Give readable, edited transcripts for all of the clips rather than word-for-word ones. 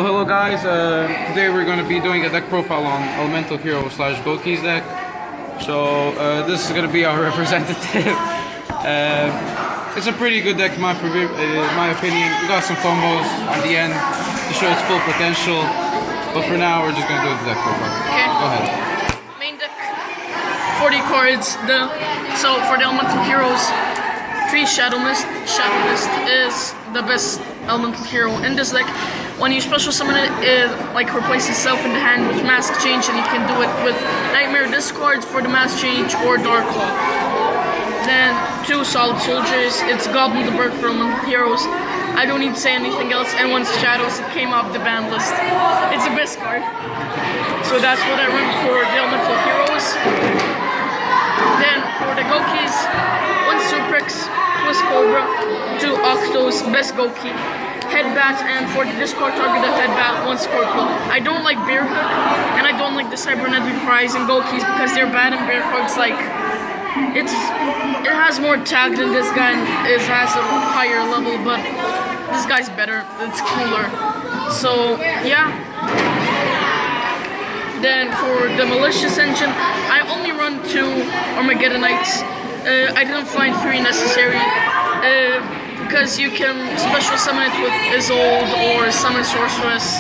Hello guys, today we're going to be doing a deck profile on Elemental Hero / Gouki's deck. So this is going to be our representative. It's a pretty good deck in my opinion. We got some combos at the end to show its full potential. But for now we're just going to do the deck profile. Okay. Go ahead. Main deck, 40 cards. So for the Elemental Heroes, 3 Shadow Mist. Shadow Mist is the best Elemental Hero in this deck. When you special summon it, it replaces itself in the hand with Mask Change, and you can do it with Nightmare discards for the Mask Change or Dark Claw. Then 2 Solid Soldiers. It's Goblin the Bird for Elemental Heroes. I don't need to say anything else. And 1 Shadows. It came off the ban list. It's the best card. So that's what I run for the Elemental Heroes. Then for the Goukis, 1 Suprex, Twist Cobra, 2 Octos, best Gouki. Headbat, and for the discard target of Headbat, 1 Scorpion. I don't like Bear Hook, and I don't like the Cybernetic Prize and Goukis because they're bad, and Bear Hook's it has more tag than this guy, and it has a higher level, but this guy's better, it's cooler. So yeah. Then for the Malicious Engine, I only run 2 Armageddonites. I didn't find 3 necessary. Because you can special summon it with Isolde or Summon Sorceress.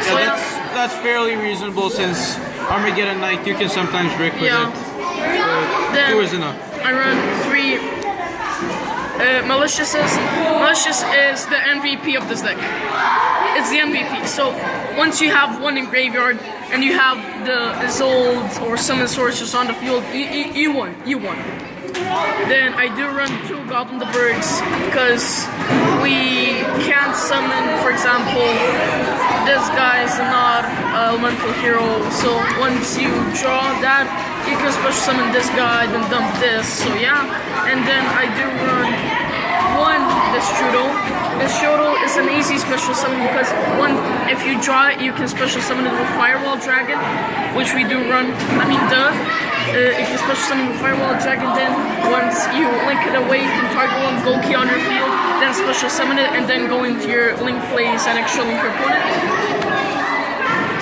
So yeah, that's fairly reasonable since Armageddon Knight you can sometimes brick with it. Then 2 is enough. I run 3 Maliciouses. Malicious is the MVP of this deck. It's the MVP. So once you have 1 in graveyard and you have the Isolde or Summon Sorceress on the field, you won. You won. Then I do run 2 Goblin the Birds because we can't summon, for example, this guy is not an Elemental Hero, so once you draw that, you can special summon this guy, then dump this, so yeah. And then I do run 1 Destrudo. Destrudo is an easy special summon because if you draw it, you can special summon it with Firewall Dragon, which we do run. If you special summon with Firewall Dragon, then once you link it away, you can target 1 Gouki on your field, then special summon it, and then go into your link plays and extra link your opponent.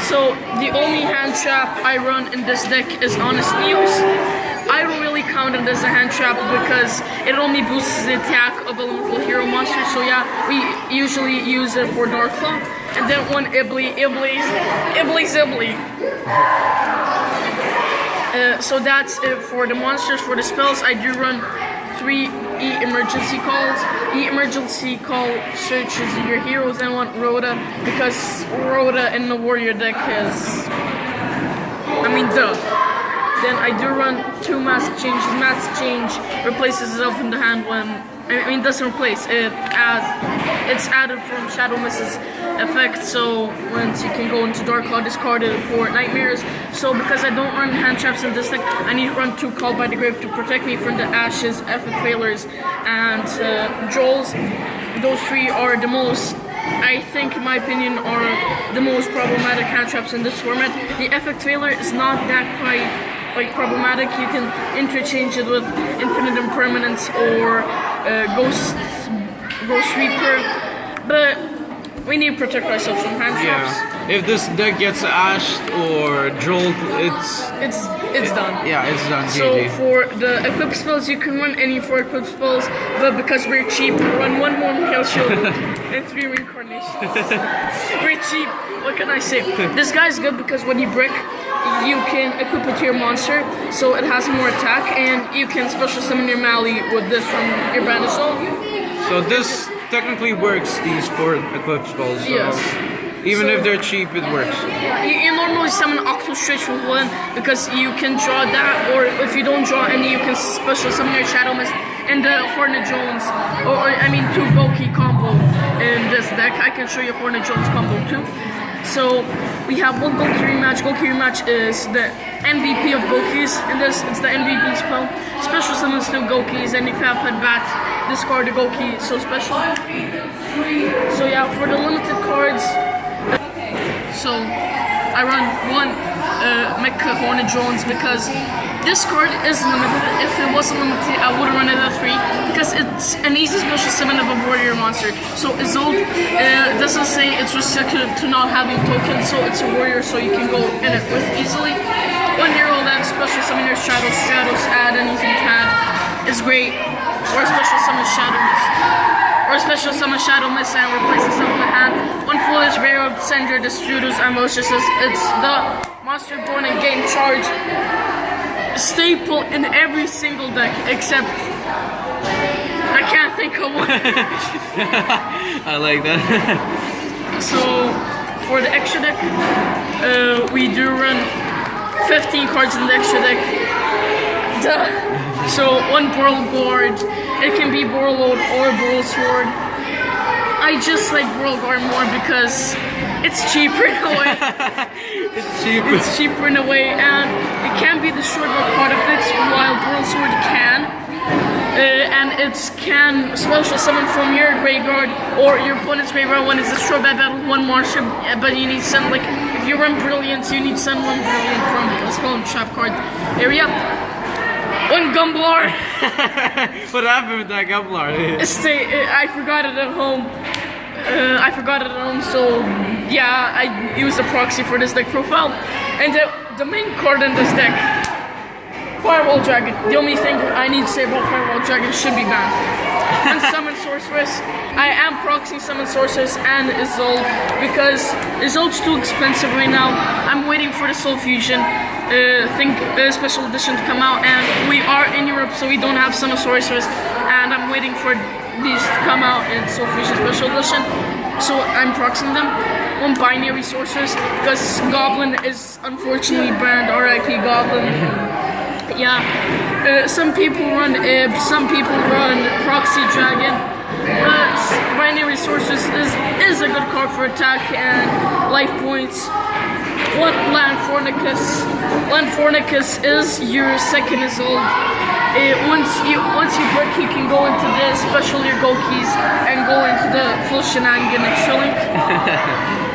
So the only hand trap I run in this deck is Honest News. I don't really count it as a hand trap because it only boosts the attack of Elemental Hero monsters. So yeah, we usually use it for Dark Claw. And then 1 Ibly. So that's it for the monsters. For the spells, I do run 3 E-Emergency Calls. E-Emergency Call searches your heroes, and 1 Rhoda, because Rhoda in the Warrior deck is... duh. Then I do run 2 Mask Changes. Mask Change replaces itself in the hand when... doesn't replace, it's added from Shadow Mist's effect, so once you can go into Dark Claw, discard it for Nightmares. So because I don't run hand traps in this deck, I need to run 2 Call by the Grave to protect me from the Ashes, Epic Failures, and Trolls. Those 3 are the most, I think in my opinion, are the most problematic hand traps in this format. The Epic Failure is not that quite problematic. You can interchange it with Infinite Impermanence or Ghost Reaper, but we need to protect ourselves from hand traps. Yeah. If this deck gets ashed or jolt, it's done. Yeah, it's done. So GG. for the equip spells, you can run any 4 equip spells, but because we're cheap, run 1 more Hail Shield and 3 Reincarnations. We're cheap. What can I say? This guy's good because when you brick, you can equip it to your monster, so it has more attack, and you can special summon your Mali with this from your bandit zone. So this technically works, these 4 equip spells. So yes. Even if they're cheap, it works. You normally summon Octo Stretch with 1 because you can draw that, or if you don't draw any, you can special summon your Shadow Mist and the Hornet Jones, or 2 Gouki combo in this deck. I can show you Hornet Jones combo too. So we have 1 Gouki rematch. Gouki rematch is the MVP of Goukis in this. It's the MVP spell. Special summons 2 Goukis, and if you have Headbat, discard the Gouki. So special. So yeah, for the limited cards. So I run one Mecha Hornet Drones because this card is limited. If it wasn't limited, I would run it at 3 because it's an easy special summon of a warrior monster. So Isolde doesn't say it's restricted to not having tokens, so it's a warrior, so you can go in it with easily. One hero that special summon your Stratos, add anything to add is great. Or special summon Shadow Mist. Or special summon Shadow Mist and replace the summon with hand. One foolish barrier, send your distributors and Moses. It's the monster born in game charge staple in every single deck except I can't think of one. I like that. So for the extra deck, we do run 15 cards in the extra deck. Duh. So one Boral Guard, it can be Boraload or Boral Sword. I just like Boral Guard more because it's cheaper in a way. It's cheaper in a way, and it can be destroyed by Codifix while Boral Sword can. And it can special summon from your graveyard or your opponent's graveyard when it's destroyed by battle one monster, but you need to send, like, if you run Brilliance, you need to send one Brilliant from the Spell and Trap card area. One Gumblar. What happened with that Gumblar? I forgot it at home. So yeah, I used a proxy for this deck profile. And the main card in this deck, Firewall Dragon. The only thing I need to say about Firewall Dragon should be banned. And Summon Sorceress. I am proxying Summon Sorceress and Isolde because Isolde's too expensive right now. I'm waiting for the Soul Fusion special edition to come out, and we are in Europe, so we don't have Summon Sorceress, and I'm waiting for these to come out in Soul Fusion special edition. So I'm proxying them. One Binary Sorceress because Goblin is unfortunately banned. R.I.P. Goblin. Yeah, some people run Ib, some people run Proxy Dragon. Binary Sorceress is a good card for attack and life points. One Land Fornicus. Land Fornicus is your second Isolde. Once you break, you can go into the special your Goukis and go into the full shenanigan extra link.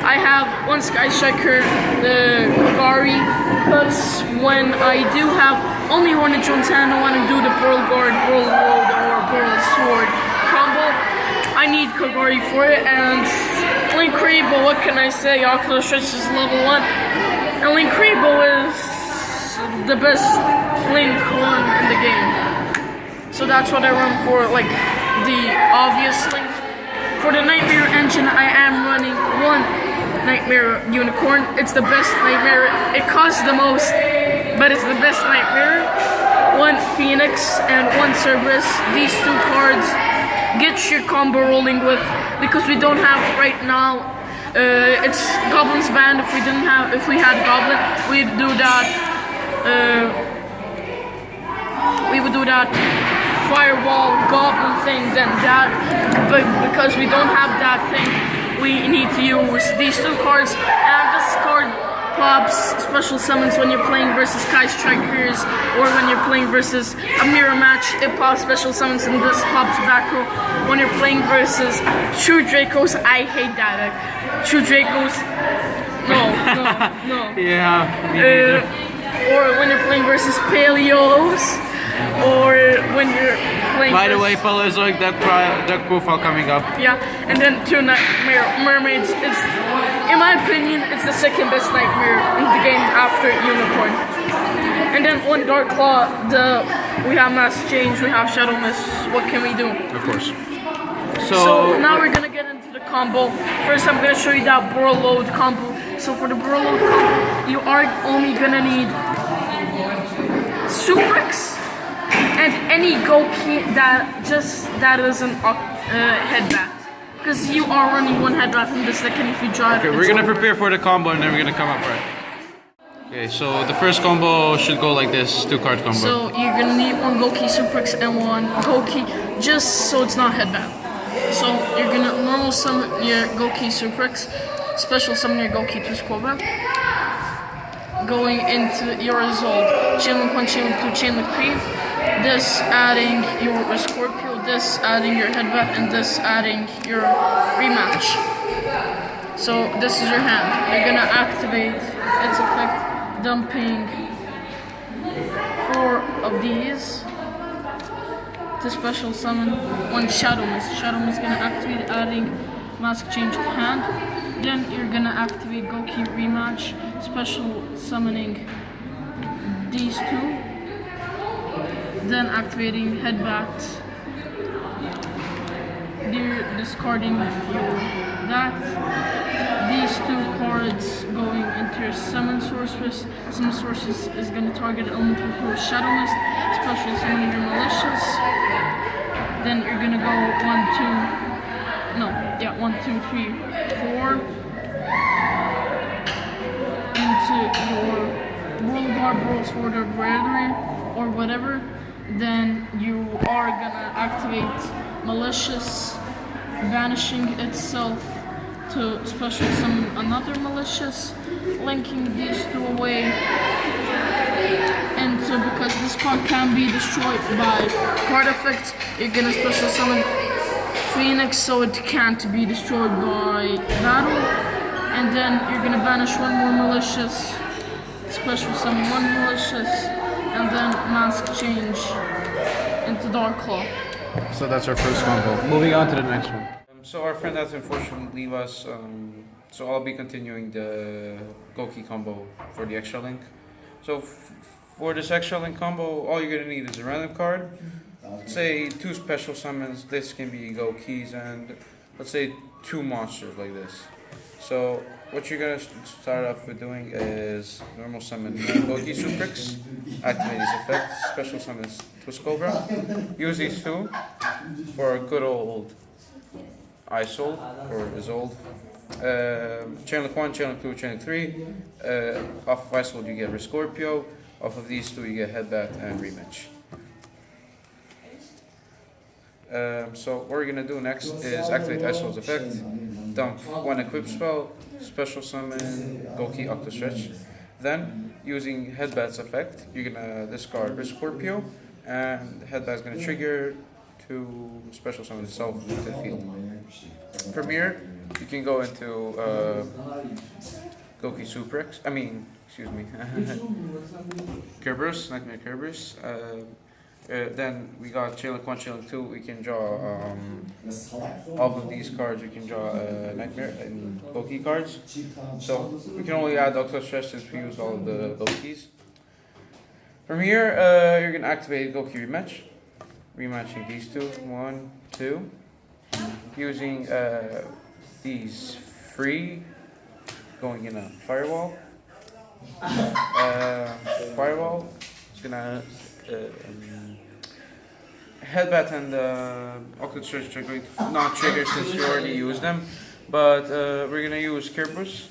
I have one Sky Striker, the Kagari, because when I do have only Hornet Drones and I want to do the Boral Guard, Boral Load, or Boral Sword combo, I need Kagari for it, and Link Rebo, what can I say? Oculus Stretch is level 1, and Link Rebo is the best Link one in the game. So that's what I run for, like, the obvious Link. For the Nightmare engine, I am running one Nightmare Unicorn. It's the best Nightmare. It costs the most, but it's the best Nightmare. One Phoenix and one Cerberus. These two cards get your combo rolling with, because we don't have right now. It's Goblin's banned. If we had Goblin, we'd do that. We would do that Firewall Goblin thing, then that. But because we don't have that thing, we need to use these two cards, and this card pops special summons when you're playing versus Kai Strikers, or when you're playing versus a mirror match. It pops special summons, and this pops back row when you're playing versus True Dracos. I hate that deck. True Dracos. No. Yeah. Or when you're playing versus Paleos, or when you're playing. By the way, Paleozoic deck profile coming up. Yeah, and then two Nightmare Mermaids. It's, in my opinion, it's the second best Nightmare in the game after Unicorn. And then one Dark Claw. We have Mass Change, we have Shadow Mist. What can we do? Of course. So now we're gonna get into the combo. First, I'm gonna show you that Boral Load combo. So for the Boral Load combo, you are only gonna need Suprix and any Gouki that isn't headbath, because you are running one headbath in this deck, and if you draw it, okay, we're gonna prepare for the combo, and then we're gonna come up, right? Okay, so the first combo should go like this, 2-card combo. So you're gonna need one Gouki Suprix and one Gouki, just so it's not headbath. So you're gonna normal summon your Gouki Suprix, special summon your Gouki to Squabra. Going into your Isolde, Chain Link 1, Chain Link 2, Chain Link 3. This adding your Scorpio, this adding your Headbath, and this adding your Rematch. So this is your hand. You're gonna activate its effect, dumping 4 of these to special summon 1 Shadow Mist. Shadow Mist is gonna activate, adding mask change to hand. Then you're gonna activate Gouki rematch, special summoning these 2. Then activating headbats. You're discarding your that. These 2 cards going into your summon sorceress. Summon sorceress is going to target elemental hero Shadow Mist, special summoning your malicious. Then you're going to go 1, 2, 3, 4 into your World Barbaros Sword of Rarity or whatever. Then you are gonna activate malicious, banishing itself to special summon another malicious, linking these 2 away. And so because this card can be destroyed by card effects, you're gonna special summon Phoenix so it can't be destroyed by battle. And then you're gonna banish 1 more malicious, special summon 1 malicious, and then mask change into Dark Claw. So that's our first combo. Moving on to the next one. So our friend has unfortunately leave us. So I'll be continuing the Gouki combo for the extra link. So for this extra link combo, all you're gonna need is a random card. Let's say 2 special summons. This can be Goukis, and let's say 2 monsters like this. So what you're gonna start off with doing is normal summon Gouki Suprix, activate his effect, special summon Twist Cobra. Use these 2 for a good old Isold or Isold. Chain link 1, chain link 2, chain link 3. Off of Isold you get Rescorpio. Off of these 2 you get Headbat and Rematch. So what we're gonna do next is activate Isold's effect, dump 1 equip spell, special summon Gouki Octo Stretch. Then, using Headbat's effect, you're gonna discard Rescorpio, and Headbat's gonna trigger to special summon itself to the field. From here, you can go into Gouki Suprex. Kerberos, Nightmare Kerberos. Then we got chain link 1, chain link 2. We can draw off of these cards. We can draw Nightmare and Gouki cards. So we can only add Octo Stretch since we used all of the Goukis. From here, you're gonna activate Gouki Rematch, rematching these 2, 1, 2, using these 3, going in a Firewall. Firewall is gonna. Headbat and Octo Stretch are going to not trigger since we already used them, but we're gonna use Kerberos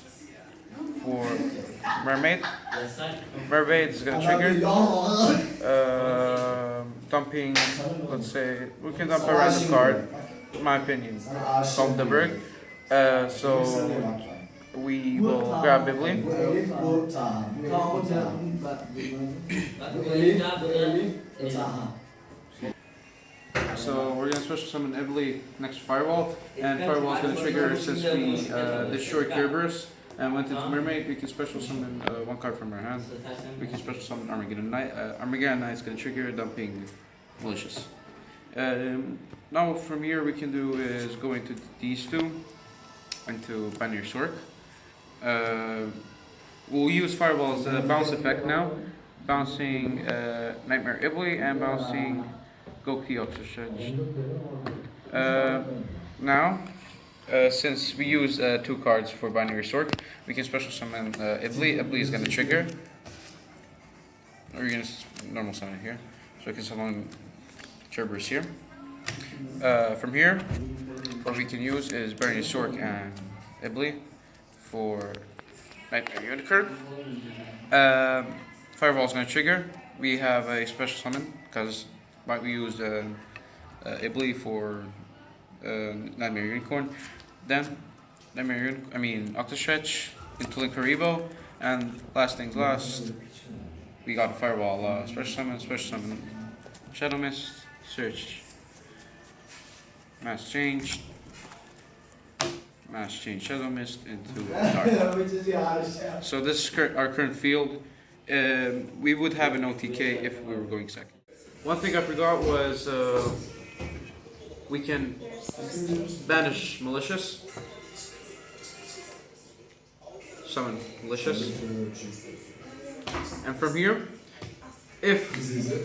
for Mermaid. Mermaid is gonna trigger. Dumping, let's say, we can dump a random card, in my opinion, from the Berg. So we will grab Bibli. So we're gonna special summon Ibli next to Firewall, and Firewall is gonna trigger since we destroyed Kerberos and went into Mermaid. We can special summon 1 card from our hand. We can special summon Armageddon Knight. Armageddon Knight is gonna trigger, dumping Malicious. Now from here we can do is go into these 2, into Binary Sork. We'll use Firewall's bounce effect now, bouncing Nightmare Ibli and bouncing Gouki Octo Stretch. Now, since we use 2 cards for Binary Sork, we can special summon Ibli. Ibli is going to trigger. We're going to normal summon it here. So we can summon Kerberos here. From here, what we can use is Binary Sork and Ibli for Nightmare Unicurve. Firewall is going to trigger. We have a special summon because we used Ibli for Nightmare Unicorn. Then Octo Stretch into Link Haribo, and last things last, we got a Firewall special summon Shadow Mist, search, mass change, mass change Shadow Mist into Dark. So this is our current field. We would have an OTK if we were going second. One thing I forgot was we can banish malicious, summon malicious, and from here, if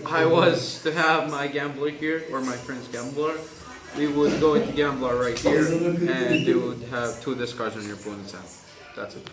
I was to have my gambler here or my friend's gambler, we would go into gambler right here, and they would have 2 discards on your opponent's hand. That's it.